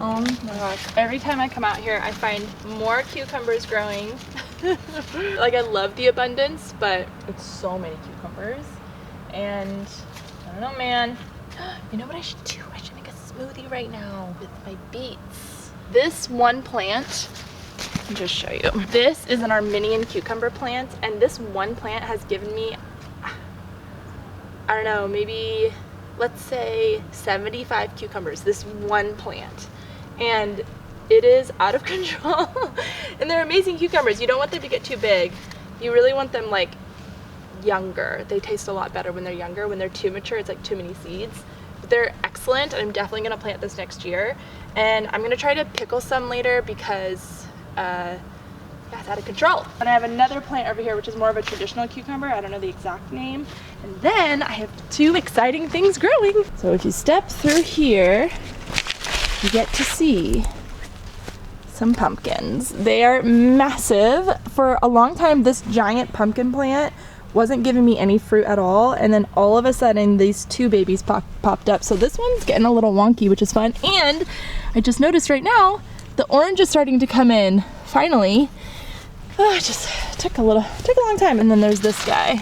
Oh my gosh. Every time I come out here, I find more cucumbers growing. Like, I love the abundance, but it's so many cucumbers. And I don't know, man. You know what I should do? I should make a smoothie right now with my beets. This one plant, I'll just show you. This is an Armenian cucumber plant, and this one plant has given me, I don't know, maybe, let's say 75 cucumbers, this one plant. And it is out of control. And they're amazing cucumbers. You don't want them to get too big. You really want them like younger. They taste a lot better when they're younger. When they're too mature, it's like too many seeds. But they're excellent, and I'm definitely gonna plant this next year. And I'm gonna try to pickle some later because yeah, it's out of control. And I have another plant over here, which is more of a traditional cucumber. I don't know the exact name. And then I have two exciting things growing. So if you step through here, you get to see some pumpkins. They are massive. For a long time, this giant pumpkin plant wasn't giving me any fruit at all, and then all of a sudden these two babies popped up. So this one's getting a little wonky, which is fun. And I just noticed right now the orange is starting to come in finally. It just took a long time. And then there's this guy.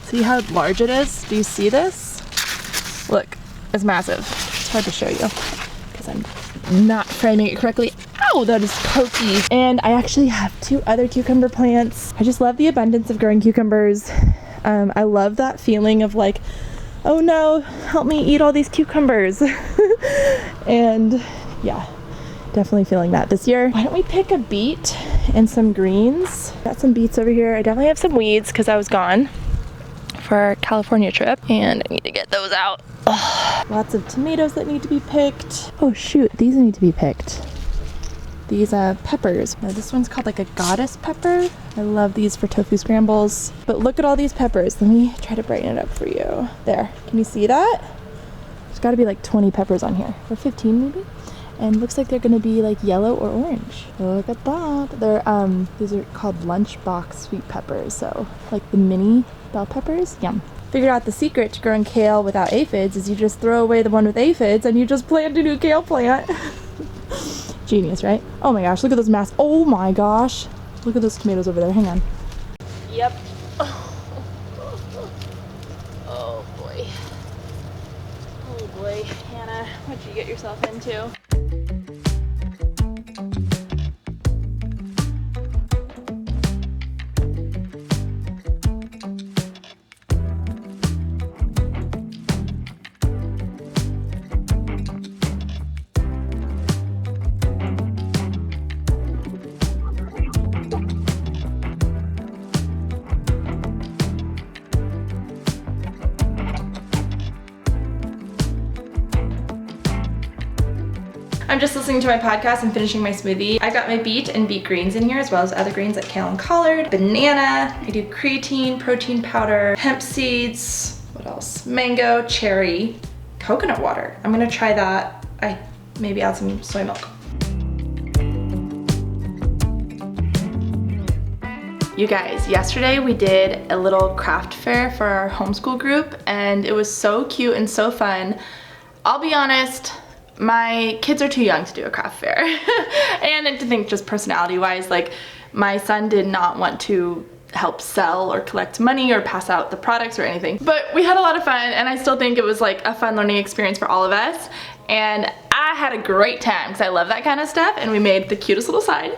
See how large it is? Do you see this? Look, it's massive. It's hard to show you because I'm not framing it correctly. Ow, that is pokey. And I actually have two other cucumber plants. I just love the abundance of growing cucumbers. I love that feeling of like, oh no, help me eat all these cucumbers. And yeah, definitely feeling that this year. Why don't we pick a beet and some greens? Got some beets over here. I definitely have some weeds because I was gone for our California trip, and I need to get those out. Ugh. Lots of tomatoes that need to be picked. Oh shoot, these need to be picked. These peppers. Now, this one's called like a goddess pepper. I love these for tofu scrambles. But look at all these peppers. Let me try to brighten it up for you. There, can you see that? There's gotta be like 20 peppers on here, or 15 maybe. And looks like they're gonna be like yellow or orange. Look at that. They're these are called lunchbox sweet peppers. So like the mini bell peppers. Yum. Figured out the secret to growing kale without aphids is you just throw away the one with aphids and you just plant a new kale plant. Genius, right? Oh my gosh, look at those oh my gosh. Look at those tomatoes over there. Hang on. Yep. Oh boy. Oh boy, Hannah, what'd you get yourself into? I'm just listening to my podcast and finishing my smoothie. I got my beet and beet greens in here, as well as other greens like kale and collard, banana, I do creatine, protein powder, hemp seeds, what else? Mango, cherry, coconut water. I'm gonna try that. I maybe add some soy milk. You guys, yesterday we did a little craft fair for our homeschool group, and it was so cute and so fun. I'll be honest, my kids are too young to do a craft fair. And I think just personality wise, like my son did not want to help sell or collect money or pass out the products or anything. But we had a lot of fun, and I still think it was like a fun learning experience for all of us. And I had a great time because I love that kind of stuff, and we made the cutest little sign.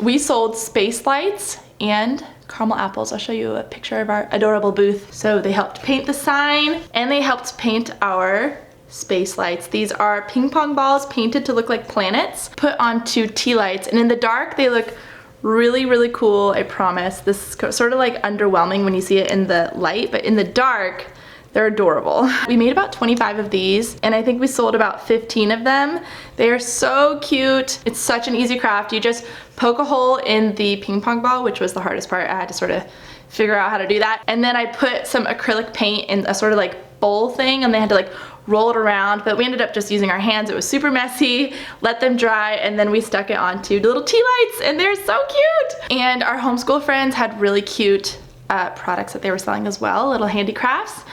We sold space lights and caramel apples. I'll show you a picture of our adorable booth. So they helped paint the sign, and they helped paint our space lights. These are ping pong balls painted to look like planets, put onto tea lights, and in the dark they look really, really cool, I promise. This is sort of like underwhelming when you see it in the light, but in the dark, they're adorable. We made about 25 of these, and I think we sold about 15 of them. They are so cute. It's such an easy craft. You just poke a hole in the ping pong ball, which was the hardest part. I had to sort of figure out how to do that. And then I put some acrylic paint in a sort of like bowl thing, and they had to like roll it around, but we ended up just using our hands. It was super messy, let them dry, and then we stuck it onto the little tea lights, and they're so cute. And our homeschool friends had really cute products that they were selling as well, little handicrafts.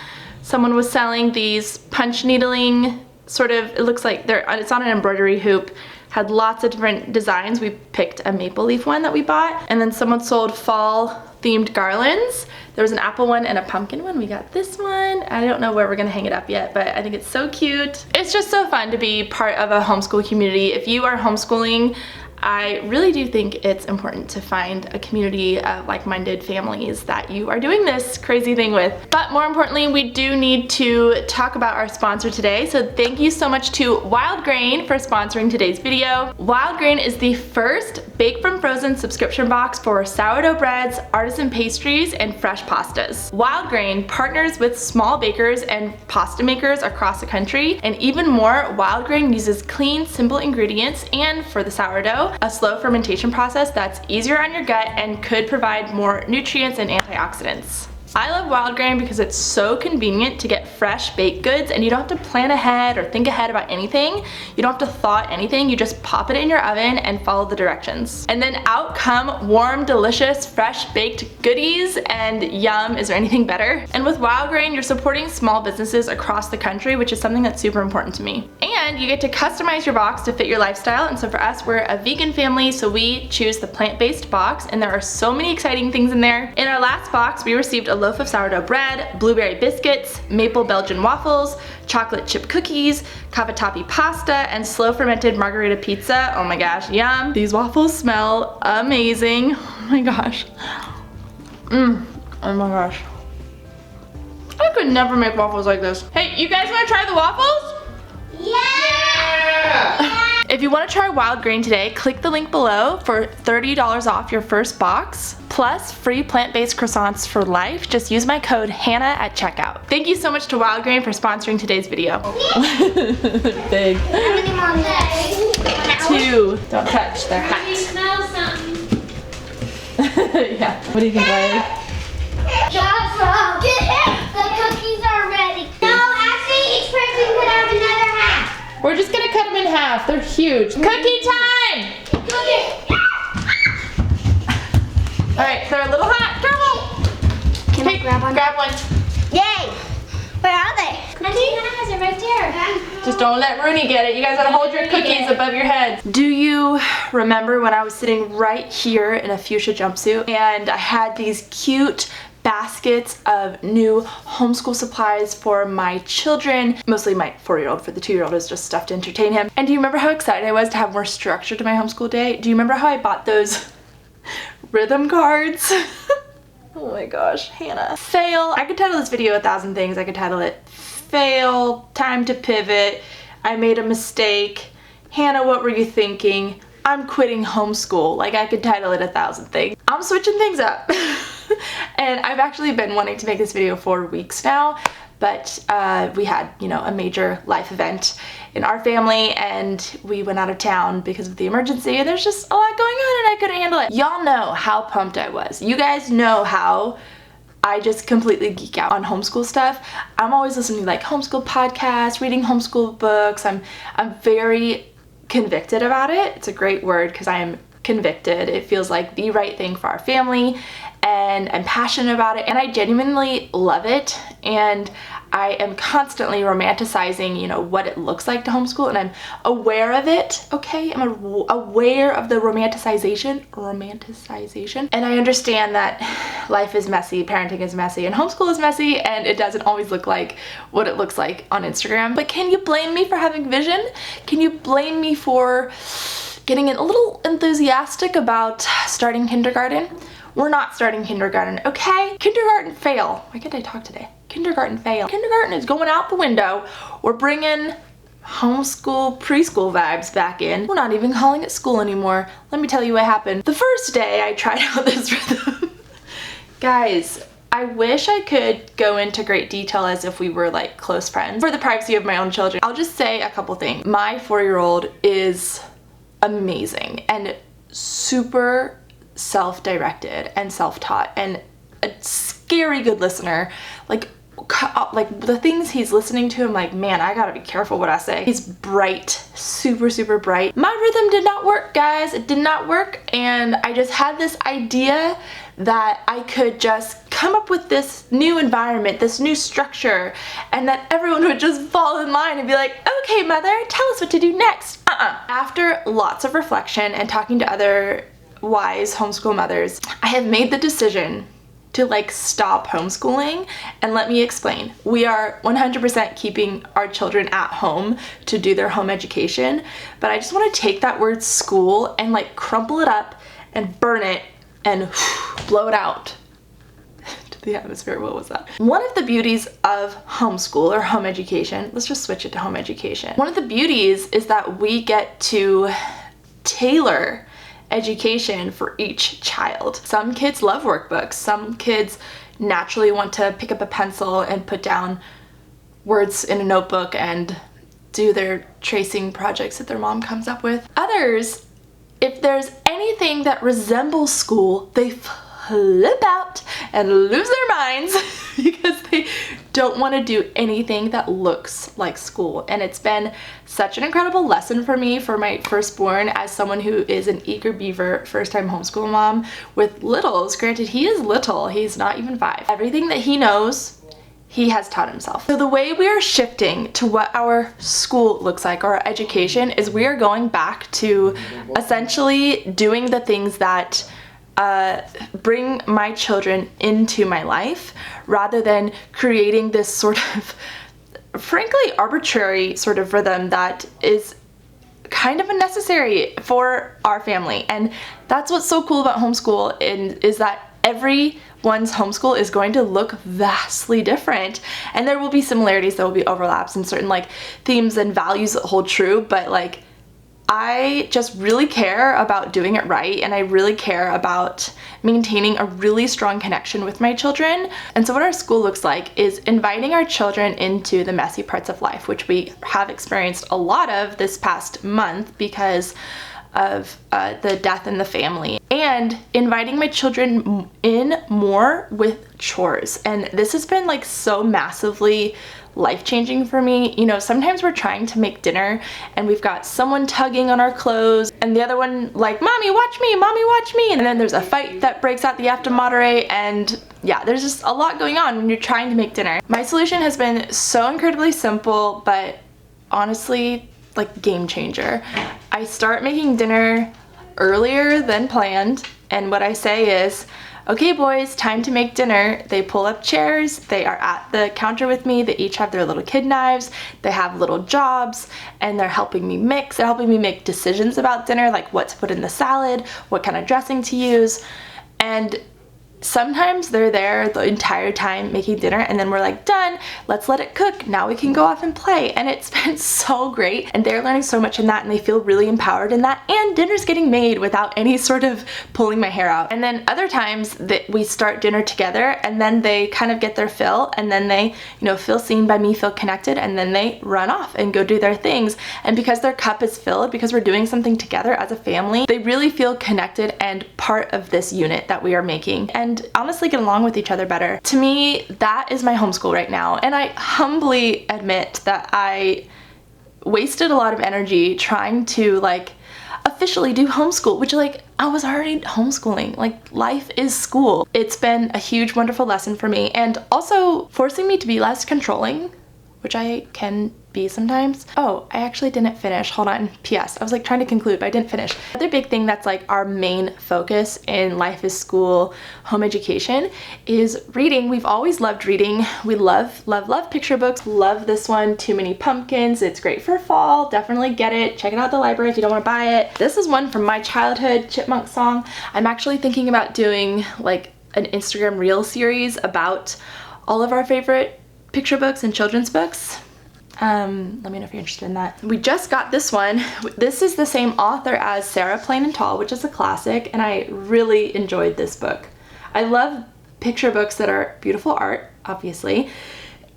Someone was selling these punch needling sort of, it looks like it's on an embroidery hoop. Had lots of different designs. We picked a maple leaf one that we bought, and then someone sold fall themed garlands. There was an apple one and a pumpkin one. We got this one. I don't know where we're gonna hang it up yet, but I think it's so cute. It's just so fun to be part of a homeschool community. If you are homeschooling, I really do think it's important to find a community of like-minded families that you are doing this crazy thing with. But more importantly, we do need to talk about our sponsor today. So thank you so much to Wild Grain for sponsoring today's video. Wild Grain is the first bake from frozen subscription box for sourdough breads, artisan pastries, and fresh pastas. Wild Grain partners with small bakers and pasta makers across the country, and even more, Wild Grain uses clean, simple ingredients, and for the sourdough, a slow fermentation process that's easier on your gut and could provide more nutrients and antioxidants. I love Wild Grain because it's so convenient to get fresh baked goods, and you don't have to plan ahead or think ahead about anything. You don't have to thaw anything. You just pop it in your oven and follow the directions. And then out come warm, delicious, fresh baked goodies, and yum, is there anything better? And with Wild Grain, you're supporting small businesses across the country, which is something that's super important to me. And you get to customize your box to fit your lifestyle. And so for us, we're a vegan family, so we choose the plant-based box, and there are so many exciting things in there. In our last box, we received a loaf of sourdough bread, blueberry biscuits, maple Belgian waffles, chocolate chip cookies, cavatappi pasta, and slow fermented margarita pizza. Oh my gosh, yum. These waffles smell amazing. Oh my gosh. Oh my gosh. I could never make waffles like this. Hey, you guys wanna try the waffles? Yeah! If you want to try Wild Grain today, click the link below for $30 off your first box, plus free plant-based croissants for life. Just use my code Hannah at checkout. Thank you so much to Wild Grain for sponsoring today's video. Big. How many more days? 2. Don't touch, they're hot. Can you smell something? Yeah. What do you think, Riley? Joshua, the cookies are ready. No, actually, each person could have another half. We're just gonna cut them in half. They're huge. Cookie time! All right, they're a little hot. Careful! Can I grab one? Grab one. Yay! Where are they? Auntie Hannah has it right there. Just don't let Rooney get it. You guys gotta hold your cookies above your heads. Do you remember when I was sitting right here in a fuchsia jumpsuit and I had these cute baskets of new homeschool supplies for my children, mostly my 4-year-old. For the 2-year-old is just stuff to entertain him. And do you remember how excited I was to have more structure to my homeschool day? Do you remember how I bought those rhythm cards? Oh my gosh, Hannah. Fail. I could title this video 1,000 things. I could title it Fail, Time to Pivot, I Made a Mistake, Hannah, what were you thinking? I'm quitting homeschool. Like, I could title it 1,000 things. I'm switching things up. And I've actually been wanting to make this video for weeks now, but we had, you know, a major life event in our family and we went out of town because of the emergency, and there's just a lot going on and I couldn't handle it. Y'all know how pumped I was. You guys know how I just completely geek out on homeschool stuff. I'm always listening to like homeschool podcasts, reading homeschool books. I'm very convicted about it. It's a great word because I am convicted. It feels like the right thing for our family, and I'm passionate about it, and I genuinely love it, and I am constantly romanticizing, you know, what it looks like to homeschool, and I'm aware of it, okay? I'm aware of the romanticization, and I understand that life is messy, parenting is messy, and homeschool is messy, and it doesn't always look like what it looks like on Instagram. But can you blame me for having vision? Can you blame me for getting a little enthusiastic about starting kindergarten? We're not starting kindergarten, okay? Kindergarten fail. Why can't I talk today? Kindergarten fail. Kindergarten is going out the window. We're bringing homeschool, preschool vibes back in. We're not even calling it school anymore. Let me tell you what happened. The first day I tried out this rhythm. Guys, I wish I could go into great detail as if we were like close friends. For the privacy of my own children, I'll just say a couple things. My 4-year-old is amazing and super self-directed and self-taught and a scary good listener. Like the things he's listening to, I'm like, man, I gotta be careful what I say. He's bright, super bright. My rhythm did not work, guys. It did not work, and I just had this idea that I could just come up with this new environment, this new structure, and that everyone would just fall in line and be like, okay, mother, tell us what to do next. After lots of reflection and talking to other wise homeschool mothers, I have made the decision to like stop homeschooling, and let me explain. We are 100% keeping our children at home to do their home education, but I just want to take that word school and like crumple it up and burn it and blow it out to the atmosphere. What was that? One of the beauties of homeschool or home education, let's just switch it to home education. One of the beauties is that we get to tailor education for each child. Some kids love workbooks. Some kids naturally want to pick up a pencil and put down words in a notebook and do their tracing projects that their mom comes up with. Others, if there's anything that resembles school, they flip out and lose their minds because they don't want to do anything that looks like school. And it's been such an incredible lesson for me, for my firstborn, as someone who is an eager beaver first-time homeschool mom with littles. Granted, he is little, he's not even 5. Everything that he knows, he has taught himself. So the way we are shifting to what our school looks like, or our education, is we are going back to essentially doing the things that bring my children into my life, rather than creating this sort of, frankly, arbitrary sort of rhythm that is kind of unnecessary for our family. And that's what's so cool about homeschool, is that everyone's homeschool is going to look vastly different, and there will be similarities, there will be overlaps, and certain like themes and values that hold true, but like I just really care about doing it right, and I really care about maintaining a really strong connection with my children. And so what our school looks like is inviting our children into the messy parts of life, which we have experienced a lot of this past month because of the death in the family, and inviting my children in more with chores. And this has been like so massively life-changing for me. You know, sometimes we're trying to make dinner and we've got someone tugging on our clothes and the other one like, mommy watch me, mommy watch me, and then there's a fight that breaks out that you have to moderate, and yeah, there's just a lot going on when you're trying to make dinner. My solution has been so incredibly simple, but honestly like game changer. I start making dinner earlier than planned, and what I say is, okay boys, time to make dinner. They pull up chairs, they are at the counter with me, they each have their little kid knives, they have little jobs, and they're helping me mix, they're helping me make decisions about dinner, like what to put in the salad, what kind of dressing to use. And sometimes they're there the entire time making dinner, and then we're like, done, let's let it cook, now we can go off and play. And it's been so great, and they're learning so much in that, and they feel really empowered in that, and dinner's getting made without any sort of pulling my hair out. And then other times that we start dinner together, and then they kind of get their fill, and then they, you know, feel seen by me, feel connected, and then they run off and go do their things. And because their cup is filled, because we're doing something together as a family, they really feel connected and part of this unit that we are making, and honestly get along with each other better. To me, that is my homeschool right now, and I humbly admit that I wasted a lot of energy trying to like officially do homeschool, which like I was already homeschooling. Like life is school. It's been a huge wonderful lesson for me, and also forcing me to be less controlling, which I can be sometimes. Oh, I actually didn't finish. Hold on. P.S. I was like trying to conclude, but I didn't finish. Another big thing that's like our main focus in Life is School home education is reading. We've always loved reading. We love picture books. Love this one, Too Many Pumpkins. It's great for fall. Definitely get it. Check it out at the library if you don't want to buy it. This is one from my childhood, Chipmunk Song. I'm actually thinking about doing like an Instagram reel series about all of our favorite picture books and children's books. Let me know if you're interested in that. We just got this one. This is the same author as Sarah Plain and Tall, which is a classic, and I really enjoyed this book. I love picture books that are beautiful art, obviously,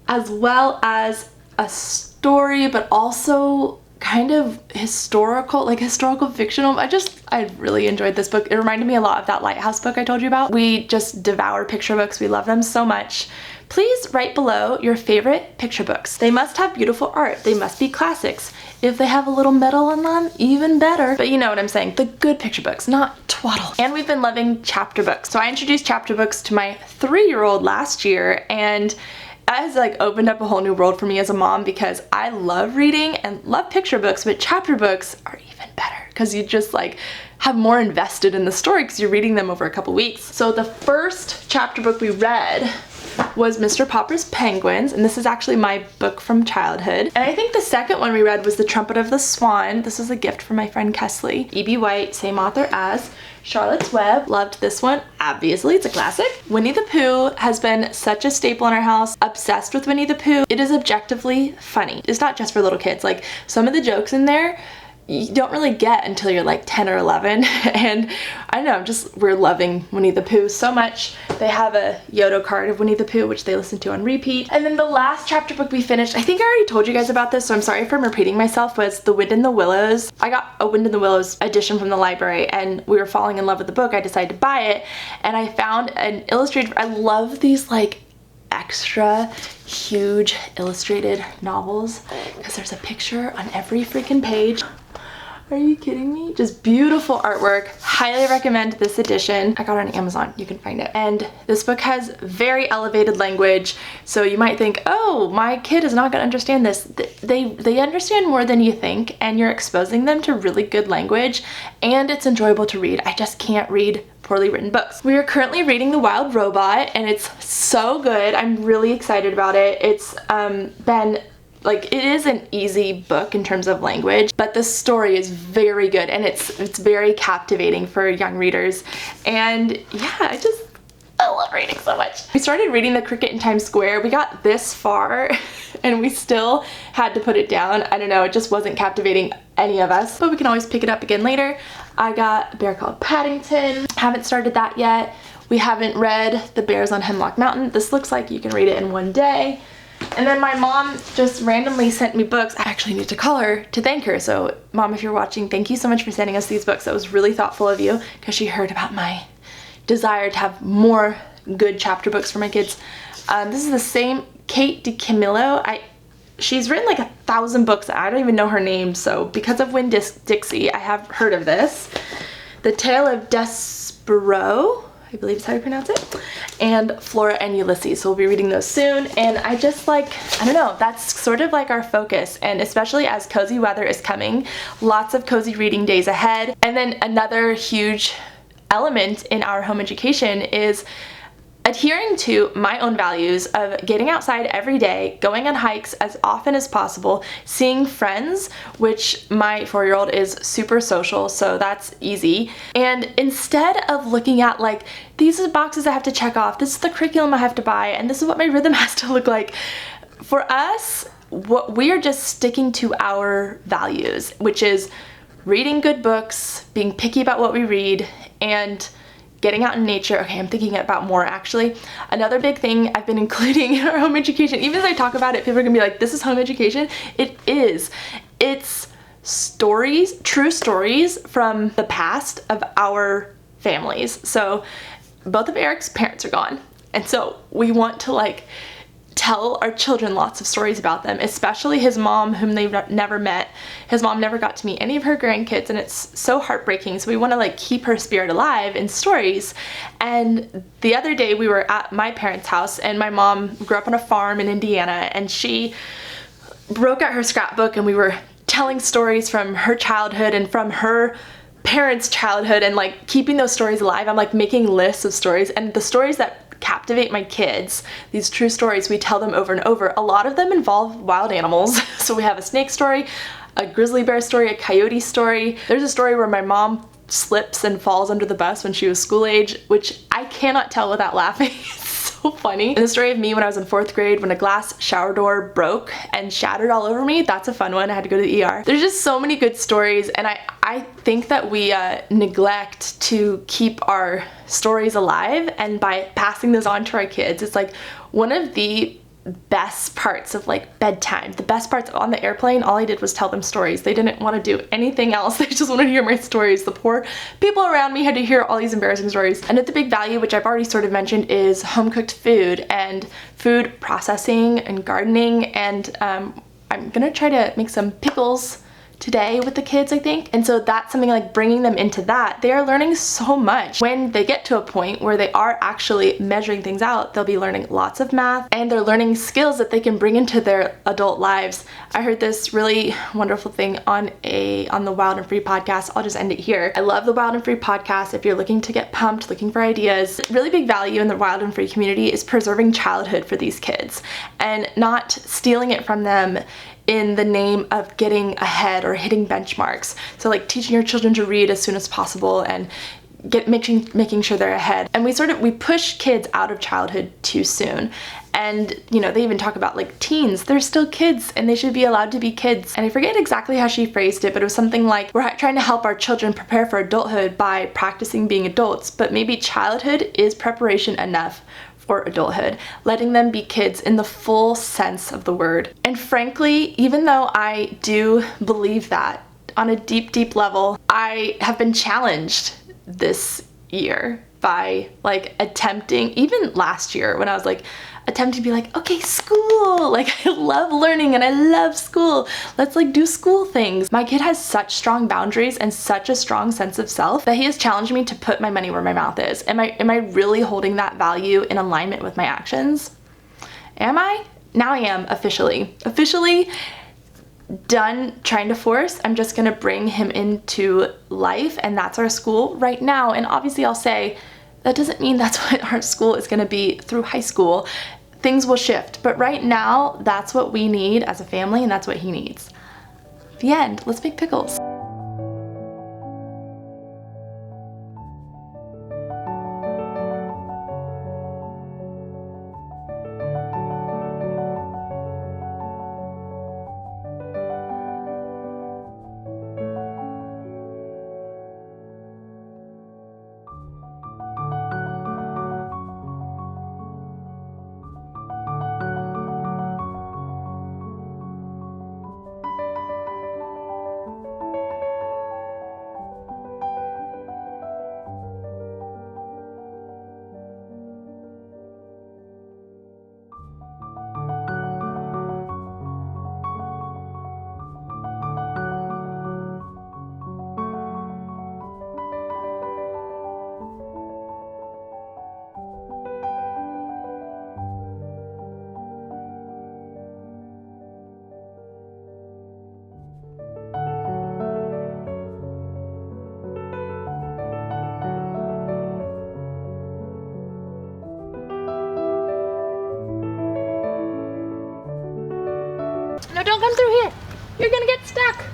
as well as a story, but also kind of historical, like historical fictional. I really enjoyed this book. It reminded me a lot of that Lighthouse book I told you about. We just devour picture books. We love them so much. Please write below your favorite picture books. They must have beautiful art. They must be classics. If they have a little metal on them, even better. But you know what I'm saying, the good picture books, not twaddle. And we've been loving chapter books. So I introduced chapter books to my 3-year-old last year, and that has like opened up a whole new world for me as a mom, because I love reading and love picture books, but chapter books are even better because you just like have more invested in the story because you're reading them over a couple weeks. So the first chapter book we read was Mr. Popper's Penguins, and this is actually my book from childhood. And I think the second one we read was The Trumpet of the Swan. This was a gift from my friend Kesley. E.B. White, same author as Charlotte's Web. Loved this one, obviously, it's a classic. Winnie the Pooh has been such a staple in our house. Obsessed with Winnie the Pooh. It is objectively funny. It's not just for little kids. Like, some of the jokes in there you don't really get until you're like 10 or 11, and I don't know, we're loving Winnie the Pooh so much. They have a Yodo card of Winnie the Pooh, which they listen to on repeat. And then the last chapter book we finished, I think I already told you guys about this, so I'm sorry if I'm repeating myself, was The Wind in the Willows. I got a Wind in the Willows edition from the library, and we were falling in love with the book. I decided to buy it, and I found an illustrated, I love these like extra huge illustrated novels because there's a picture on every freaking page. Are you kidding me? Just beautiful artwork. Highly recommend this edition. I got it on Amazon, you can find it. And this book has very elevated language, so you might think, oh, my kid is not gonna understand this. They understand more than you think, and you're exposing them to really good language, and it's enjoyable to read. I just can't read poorly written books. We are currently reading The Wild Robot, and it's so good. I'm really excited about it. It's been like, it is an easy book in terms of language, but the story is very good, and it's very captivating for young readers. And yeah, I love reading so much. We started reading The Cricket in Times Square. We got this far and we still had to put it down. I don't know, it just wasn't captivating any of us, but we can always pick it up again later. I got A Bear Called Paddington. Haven't started that yet. We haven't read The Bears on Hemlock Mountain. This looks like you can read it in one day. And then my mom just randomly sent me books. I actually need to call her to thank her. So Mom, if you're watching, thank you so much for sending us these books. That was really thoughtful of you, because she heard about my desire to have more good chapter books for my kids. This is the same Kate DiCamillo. She's written like 1,000 books. I don't even know her name. So because of Winn-Dixie, I have heard of this. The Tale of Despereaux, I believe is how you pronounce it, and Flora and Ulysses. So we'll be reading those soon, and I just like, I don't know, that's sort of like our focus, and especially as cozy weather is coming, lots of cozy reading days ahead. And then another huge element in our home education is adhering to my own values of getting outside every day, going on hikes as often as possible, seeing friends, which my 4-year-old is super social, so that's easy. And instead of looking at like, these are the boxes I have to check off, this is the curriculum I have to buy, and this is what my rhythm has to look like, for us, what we are just sticking to our values, which is reading good books, being picky about what we read, and getting out in nature. Okay, I'm thinking about more actually. Another big thing I've been including in our home education, even as I talk about it, people are gonna be like, this is home education. It is. It's stories, true stories from the past of our families. So both of Eric's parents are gone. And so we want to like tell our children lots of stories about them, especially his mom, whom they've never met. His mom never got to meet any of her grandkids, and it's so heartbreaking. So we want to like keep her spirit alive in stories. And the other day we were at my parents' house, and my mom grew up on a farm in Indiana, and she broke out her scrapbook, and we were telling stories from her childhood and from her parents' childhood, and like keeping those stories alive. I'm like making lists of stories, and the stories that captivate my kids, these true stories, we tell them over and over. A lot of them involve wild animals. So we have a snake story, a grizzly bear story, a coyote story. There's a story where my mom slips and falls under the bus when she was school age, which I cannot tell without laughing. It's so funny. And the story of me when I was in 4th grade when a glass shower door broke and shattered all over me. That's a fun one. I had to go to the ER. There's just so many good stories, and I think that we neglect to keep our stories alive, and by passing those on to our kids, it's like one of the best parts of like bedtime. The best parts on the airplane, all I did was tell them stories. They didn't want to do anything else. They just wanted to hear my stories. The poor people around me had to hear all these embarrassing stories. Another big value, which I've already sort of mentioned, is home cooked food and food processing and gardening. And I'm gonna try to make some pickles today with the kids, I think. And so that's something like bringing them into that. They are learning so much. When they get to a point where they are actually measuring things out, they'll be learning lots of math and they're learning skills that they can bring into their adult lives. I heard this really wonderful thing on the Wild and Free podcast. I'll just end it here. I love the Wild and Free podcast. If you're looking to get pumped, looking for ideas, really big value in the Wild and Free community is preserving childhood for these kids and not stealing it from them in the name of getting ahead or hitting benchmarks. So like teaching your children to read as soon as possible and making sure they're ahead. And we push kids out of childhood too soon. And you know, they even talk about like teens, they're still kids and they should be allowed to be kids. And I forget exactly how she phrased it, but it was something like, we're trying to help our children prepare for adulthood by practicing being adults, but maybe childhood is preparation enough for adulthood, letting them be kids in the full sense of the word. And frankly, even though I do believe that on a deep, deep level, I have been challenged this year by like attempting, even last year when I was like attempting to be like, okay, school, like I love learning and I love school. Let's like do school things. My kid has such strong boundaries and such a strong sense of self that he has challenged me to put my money where my mouth is. Am I really holding that value in alignment with my actions? Am I? Now I am officially done trying to force. I'm just gonna bring him into life, and that's our school right now. And obviously I'll say that doesn't mean that's what our school is gonna be through high school. Things will shift, but right now that's what we need as a family and that's what he needs. The end. Let's make pickles. No, don't come through here. You're gonna get stuck.